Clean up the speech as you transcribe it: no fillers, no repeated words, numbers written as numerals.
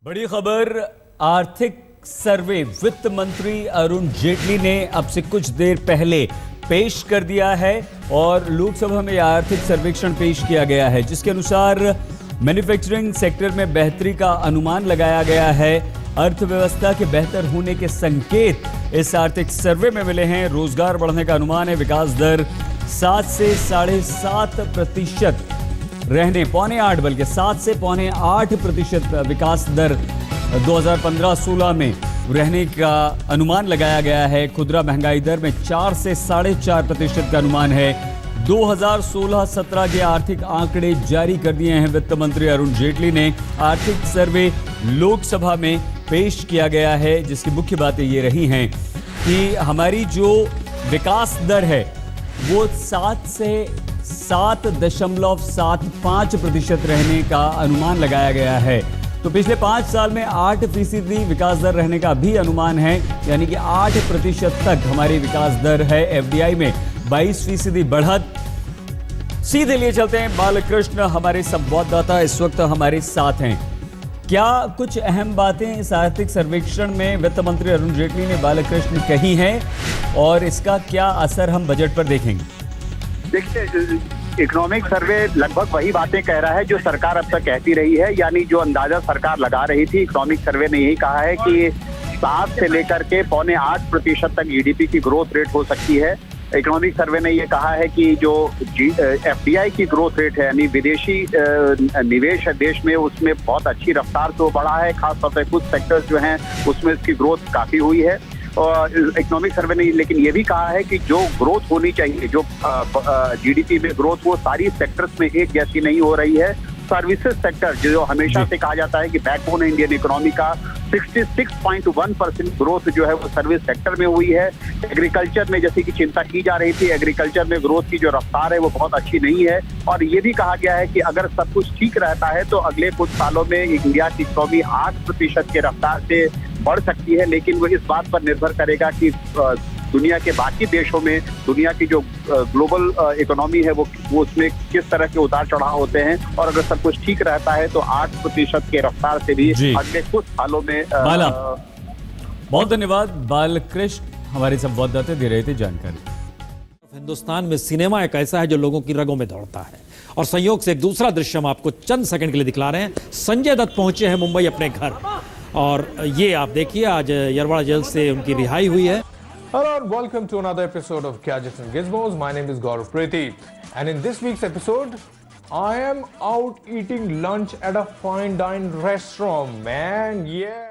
बड़ी खबर, आर्थिक सर्वे वित्त मंत्री अरुण जेटली ने अब से कुछ देर पहले पेश कर दिया है और लोकसभा में आर्थिक सर्वेक्षण पेश किया गया है, जिसके अनुसार मैन्युफैक्चरिंग सेक्टर में बेहतरी का अनुमान लगाया गया है। अर्थव्यवस्था के बेहतर होने के संकेत इस आर्थिक सर्वे में मिले हैं। रोजगार बढ़ने का अनुमान है। विकास दर 7 से 7.5% रहने, 7.25 बल्कि 7 से 7.25% विकास दर 2015-16 में रहने का अनुमान लगाया गया है। खुदरा महंगाई दर में 4 से 4.5% का अनुमान है। 2016-17 के आर्थिक आंकड़े जारी कर दिए हैं वित्त मंत्री अरुण जेटली ने। आर्थिक सर्वे लोकसभा में पेश किया गया है, जिसकी मुख्य बातें ये रही हैं कि हमारी जो विकास दर है वो 7 से 7.75% रहने का अनुमान लगाया गया है। तो पिछले 5 साल में 8% विकास दर रहने का भी अनुमान है, यानी कि 8% तक हमारी विकास दर है। एफडीआई में 22% बढ़त। सीधे लिए चलते हैं, बालकृष्ण हमारे संवाददाता इस वक्त हमारे साथ हैं। क्या कुछ अहम बातें इस आर्थिक सर्वेक्षण में वित्त मंत्री अरुण जेटली ने बालकृष्ण कही हैं और इसका क्या असर हम बजट पर देखेंगे? देखिए, इकोनॉमिक सर्वे लगभग वही बातें कह रहा है जो सरकार अब तक कहती रही है, यानी जो अंदाजा सरकार लगा रही थी। इकोनॉमिक सर्वे ने यही कहा है कि 7 से लेकर के 7.25% तक जीडीपी की ग्रोथ रेट हो सकती है। इकोनॉमिक सर्वे ने ये कहा है कि जो एफडीआई की ग्रोथ रेट है, यानी विदेशी निवेश है देश में, उसमें बहुत अच्छी रफ्तार से बढ़ा है। खासतौर पर कुछ सेक्टर्स जो हैं उसमें इसकी ग्रोथ काफी हुई है। और इकोनॉमिक सर्वे ने लेकिन ये भी कहा है कि जो ग्रोथ होनी चाहिए, जो जीडीपी में ग्रोथ, वो सारी सेक्टर्स में एक जैसी नहीं हो रही है। सर्विसेज सेक्टर जो हमेशा से कहा जाता है कि बैकबोन है इंडियन इकोनॉमी का, 66.1% ग्रोथ जो है वो सर्विस सेक्टर में हुई है। एग्रीकल्चर में जैसे कि चिंता की जा रही थी, एग्रीकल्चर में ग्रोथ की जो रफ्तार है वो बहुत अच्छी नहीं है। और ये भी कहा गया है कि अगर सब कुछ ठीक रहता है तो अगले कुछ सालों में इंडिया की इकोनॉमी 8% के रफ्तार से बढ़ सकती है। लेकिन वो इस बात पर निर्भर करेगा कि दुनिया के बाकी देशों में, दुनिया की जो ग्लोबल इकोनॉमी है वो उसमें किस तरह के उतार चढ़ाव होते हैं। और अगर सब कुछ ठीक रहता है तो 8% के रफ्तार से भी अगले कुछ सालों में बहुत धन्यवाद बालकृष्ण, हमारे संवाददाता दे रहे थे जानकारी। हिंदुस्तान में सिनेमा एक ऐसा है जो लोगों की रगों में दौड़ता है, और संयोग से एक दूसरा दृश्य हम आपको चंद सेकंड के लिए दिखला रहे हैं। संजय दत्त पहुंचे हैं मुंबई अपने घर, और ये आप देखिए आज यरवाड़ा जेल से उनकी रिहाई हुई है। Hello and welcome to another episode of Gadgets and Gizmos. My name is Gaurav Preeti, and in this week's episode, I am out eating lunch at a fine dine restaurant, man. Yeah.